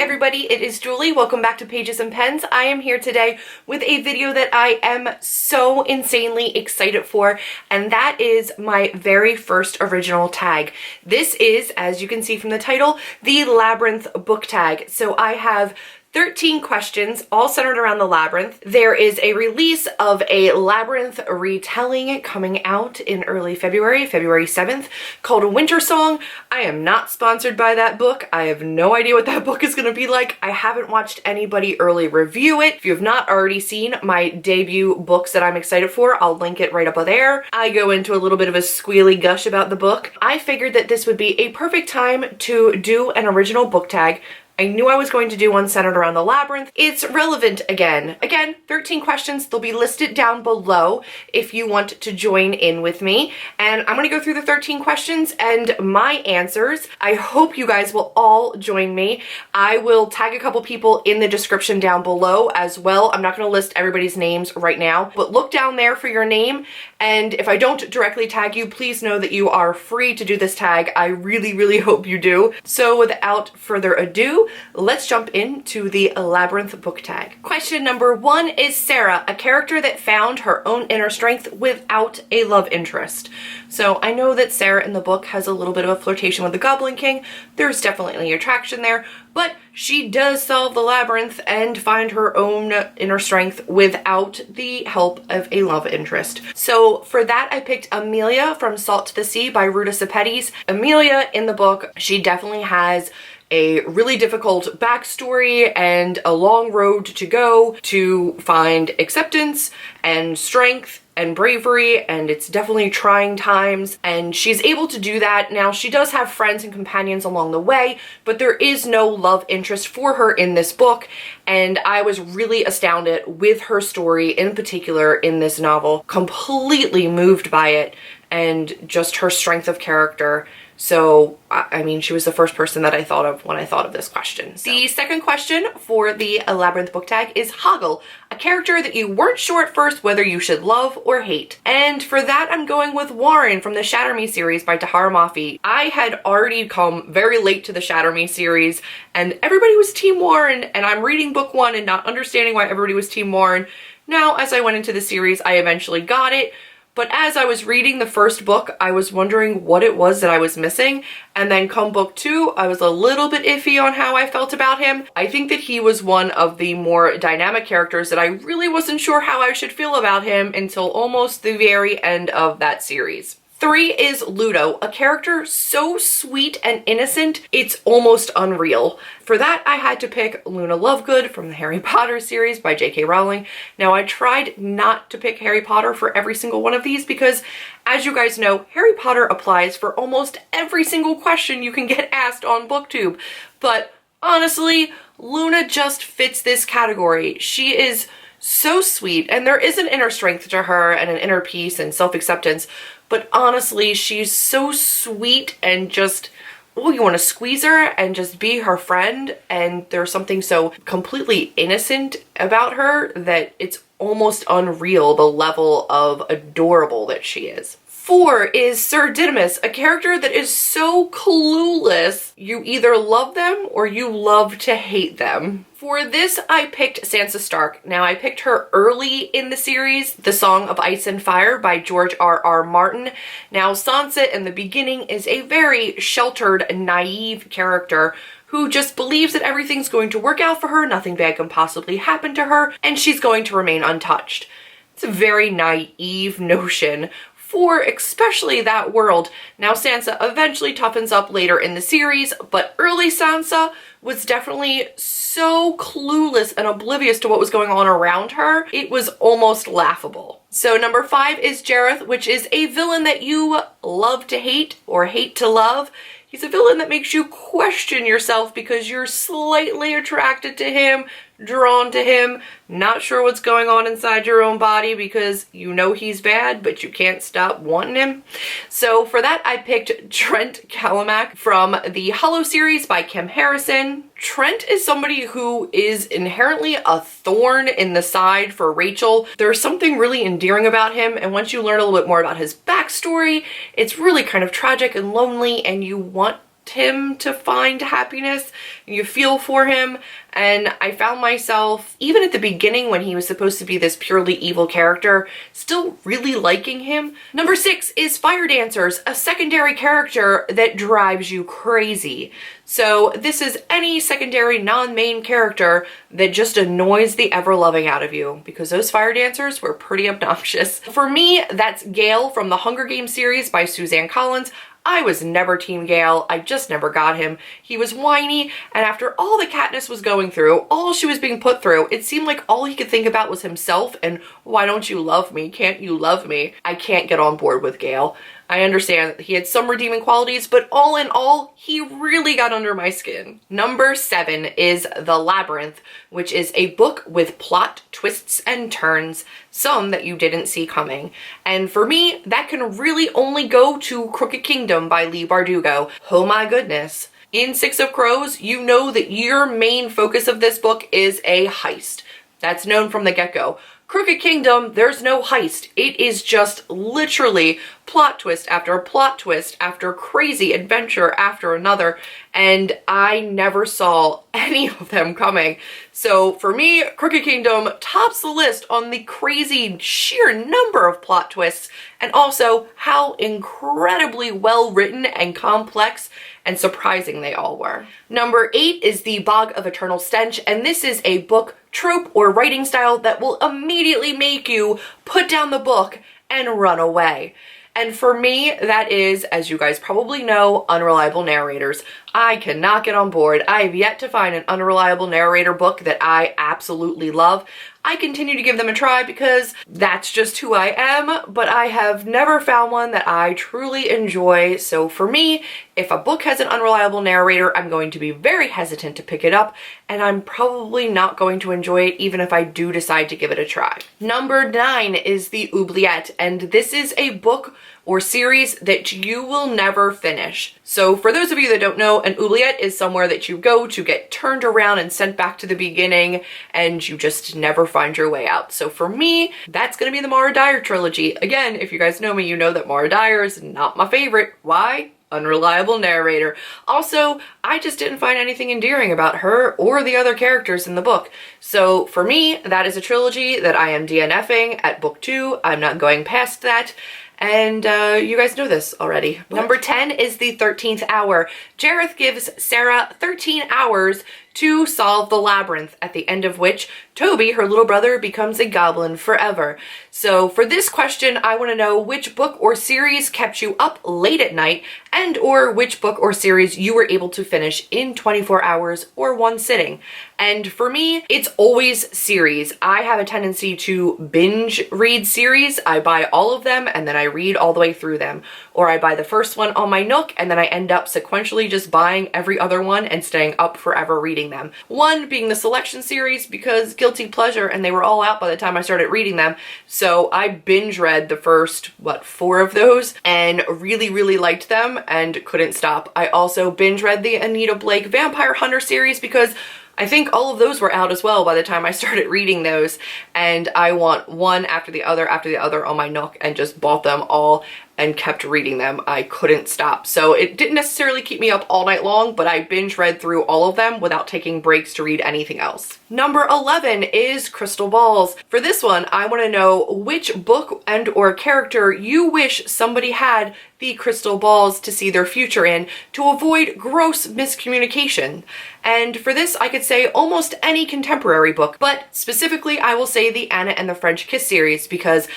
everybody, it is Julie. Welcome back to Pages and Pens. I am here today with a video that I am so insanely excited for, and that is my very first original tag. This is, as you can see from the title, the Labyrinth Book Tag. So I have 13 questions, all centered around the Labyrinth. There is a release of a Labyrinth retelling coming out in early February, February 7th, called Winter Song. I am not sponsored by that book. I have no idea what that book is going to be like. I haven't watched anybody early review it. If you have not already seen my debut books that I'm excited for, I'll link it right up there. I go into a little bit of a squealy gush about the book. I figured that this would be a perfect time to do an original book tag. I knew I was going to do one centered around the Labyrinth. It's relevant again. Again, 13 questions. They'll be listed down below if you want to join in with me. And I'm going to go through the 13 questions and my answers. I hope you guys will all join me. I will tag a couple people in the description down below as well. I'm not going to list everybody's names right now, but look down there for your name. And if I don't directly tag you, please know that you are free to do this tag. I really, really hope you do. So without further ado, let's jump into the Labyrinth book tag. Question number 1 is Sarah, a character that found her own inner strength without a love interest. So I know that Sarah in the book has a little bit of a flirtation with the Goblin King. There's definitely attraction there, but she does solve the labyrinth and find her own inner strength without the help of a love interest. So for that, I picked Amelia from Salt to the Sea by Ruta Sepetys. Amelia in the book, she definitely has a really difficult backstory and a long road to go to find acceptance and strength and bravery, and it's definitely trying times, and she's able to do that. Now, she does have friends and companions along the way, but there is no love interest for her in this book, and I was really astounded with her story in particular in this novel, completely moved by it and just her strength of character. So, I mean, she was the first person that I thought of when I thought of this question. So. The second question for the Labyrinth book tag is Hoggle, a character that you weren't sure at first whether you should love or hate. And for that, I'm going with Warren from the Shatter Me series by Tahara Mafi. I had already come very late to the Shatter Me series, and everybody was Team Warren, and I'm reading book 1 and not understanding why everybody was Team Warren. Now, as I went into the series, I eventually got it. But as I was reading the first book, I was wondering what it was that I was missing. And then come book 2, I was a little bit iffy on how I felt about him. I think that he was one of the more dynamic characters that I really wasn't sure how I should feel about him until almost the very end of that series. 3 is Ludo, a character so sweet and innocent, it's almost unreal. For that, I had to pick Luna Lovegood from the Harry Potter series by J.K. Rowling. Now, I tried not to pick Harry Potter for every single one of these because, as you guys know, Harry Potter applies for almost every single question you can get asked on BookTube. But honestly, Luna just fits this category. She is so sweet, and there is an inner strength to her and an inner peace and self-acceptance. But honestly, she's so sweet and just, oh, you want to squeeze her and just be her friend. And there's something so completely innocent about her that it's almost unreal the level of adorable that she is. 4 is Sir Didymus, a character that is so clueless. You either love them or you love to hate them. For this, I picked Sansa Stark. Now, I picked her early in the series, The Song of Ice and Fire by George R.R. Martin. Now, Sansa in the beginning is a very sheltered, naive character who just believes that everything's going to work out for her, nothing bad can possibly happen to her, and she's going to remain untouched. It's a very naive notion for especially that world. Now, Sansa eventually toughens up later in the series, but early Sansa was definitely so clueless and oblivious to what was going on around her. It was almost laughable. So number 5 is Jareth, which is a villain that you love to hate or hate to love. He's a villain that makes you question yourself because you're slightly attracted to him, drawn to him, not sure what's going on inside your own body because you know he's bad, but you can't stop wanting him. So for that, I picked Trent Callamack from the Hollow series by Kim Harrison. Trent is somebody who is inherently a thorn in the side for Rachel. There's something really endearing about him, and once you learn a little bit more about his backstory, it's really kind of tragic and lonely, and you want him to find happiness. You feel for him, and I found myself, even at the beginning when he was supposed to be this purely evil character, still really liking him. Number 6 is Fire Dancers, a secondary character that drives you crazy. So this is any secondary non-main character that just annoys the ever-loving out of you, because those fire dancers were pretty obnoxious. For me, that's Gale from the Hunger Games series by Suzanne Collins. I was never Team Gale. I just never got him. He was whiny, and after all that Katniss was going through, all she was being put through, it seemed like all he could think about was himself and, why don't you love me? Can't you love me? I can't get on board with Gale. I understand that he had some redeeming qualities, but all in all, he really got under my skin. Number 7 is The Labyrinth, which is a book with plot twists and turns, some that you didn't see coming. And for me, that can really only go to Crooked Kingdom by Leigh Bardugo. Oh my goodness. In Six of Crows, you know that your main focus of this book is a heist. That's known from the get-go. Crooked Kingdom, there's no heist. It is just literally plot twist after plot twist after crazy adventure after another, and I never saw any of them coming. So for me, Crooked Kingdom tops the list on the crazy sheer number of plot twists, and also how incredibly well written and complex and surprising they all were. Number 8 is the Bog of Eternal Stench, and this is a book trope or writing style that will immediately make you put down the book and run away. And for me, that is, as you guys probably know, unreliable narrators. I cannot get on board. I have yet to find an unreliable narrator book that I absolutely love. I continue to give them a try because that's just who I am, but I have never found one that I truly enjoy. So for me, if a book has an unreliable narrator, I'm going to be very hesitant to pick it up, and I'm probably not going to enjoy it even if I do decide to give it a try. Number 9 is the Oubliette, and this is a book or series that you will never finish. So for those of you that don't know, an oubliette is somewhere that you go to get turned around and sent back to the beginning, and you just never find your way out. So for me, that's gonna be the Mara Dyer trilogy. Again, if you guys know me, you know that Mara Dyer is not my favorite. Why? Unreliable narrator. Also, I just didn't find anything endearing about her or the other characters in the book. So for me, that is a trilogy that I am DNFing at book 2. I'm not going past that. And you guys know this already. What? Number 10 is the 13th hour. Jareth gives Sarah 13 hours to solve the labyrinth, at the end of which Toby, her little brother, becomes a goblin forever. So for this question, I want to know which book or series kept you up late at night, and or which book or series you were able to finish in 24 hours or one sitting. And for me, it's always series. I have a tendency to binge read series. I buy all of them and then I read all the way through them. Or I buy the first one on my Nook and then I end up sequentially just buying every other one and staying up forever reading them. One being the selection series because guilty pleasure, and they were all out by the time I started reading them. So I binge read the first, 4 of those and really liked them and couldn't stop. I also binge read the Anita Blake Vampire Hunter series because I think all of those were out as well by the time I started reading those, and I want one after the other on my Nook and just bought them all and kept reading them. I couldn't stop. So it didn't necessarily keep me up all night long, but I binge read through all of them without taking breaks to read anything else. Number 11 is Crystal Balls. For this one, I want to know which book and or character you wish somebody had the crystal balls to see their future in to avoid gross miscommunication. And for this, I could say almost any contemporary book, but specifically I will say the Anna and the French Kiss series because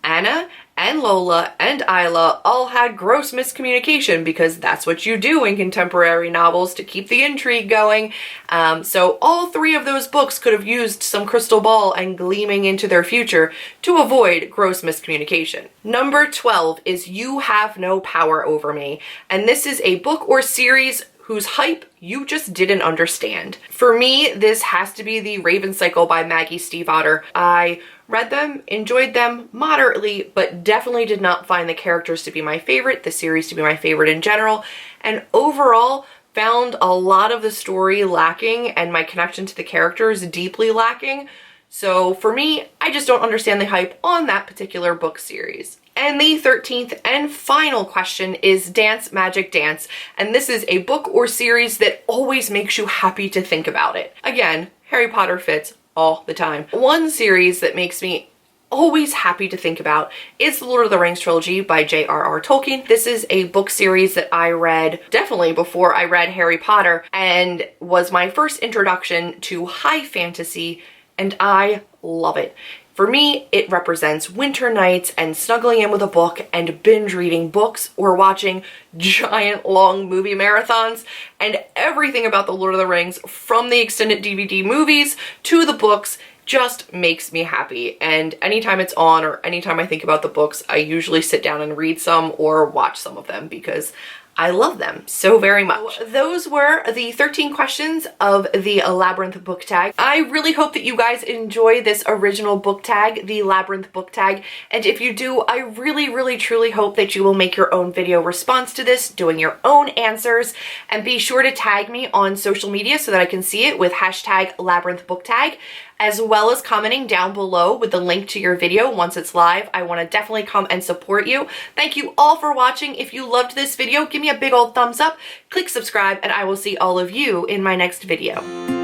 Anna and Lola and Isla all had gross miscommunication because that's what you do in contemporary novels to keep the intrigue going. So all 3 of those books could have used some crystal ball and gleaming into their future to avoid gross miscommunication. Number 12 is You Have No Power Over Me, and this is a book or series whose hype you just didn't understand. For me, this has to be the Raven Cycle by Maggie Stiefvater. I read them, enjoyed them moderately, but definitely did not find the characters to be my favorite, the series to be my favorite in general, and overall found a lot of the story lacking and my connection to the characters deeply lacking. So for me, I just don't understand the hype on that particular book series. And the 13th and final question is Dance Magic Dance, and this is a book or series that always makes you happy to think about it. Again, Harry Potter fits all the time. One series that makes me always happy to think about is the Lord of the Rings trilogy by J.R.R. Tolkien. This is a book series that I read definitely before I read Harry Potter and was my first introduction to high fantasy, and I love it. For me, it represents winter nights and snuggling in with a book and binge reading books or watching giant long movie marathons, and everything about the Lord of the Rings, from the extended DVD movies to the books, just makes me happy. And anytime it's on or anytime I think about the books, I usually sit down and read some or watch some of them because I love them so very much. Those were the 13 questions of the Labyrinth Book Tag. I really hope that you guys enjoy this original book tag, the Labyrinth Book Tag, and if you do, I really truly hope that you will make your own video response to this, doing your own answers, and be sure to tag me on social media so that I can see it with hashtag Labyrinth Book Tag, as well as commenting down below with the link to your video once it's live. I want to definitely come and support you. Thank you all for watching. If you loved this video, give me a big old thumbs up, click subscribe, and I will see all of you in my next video.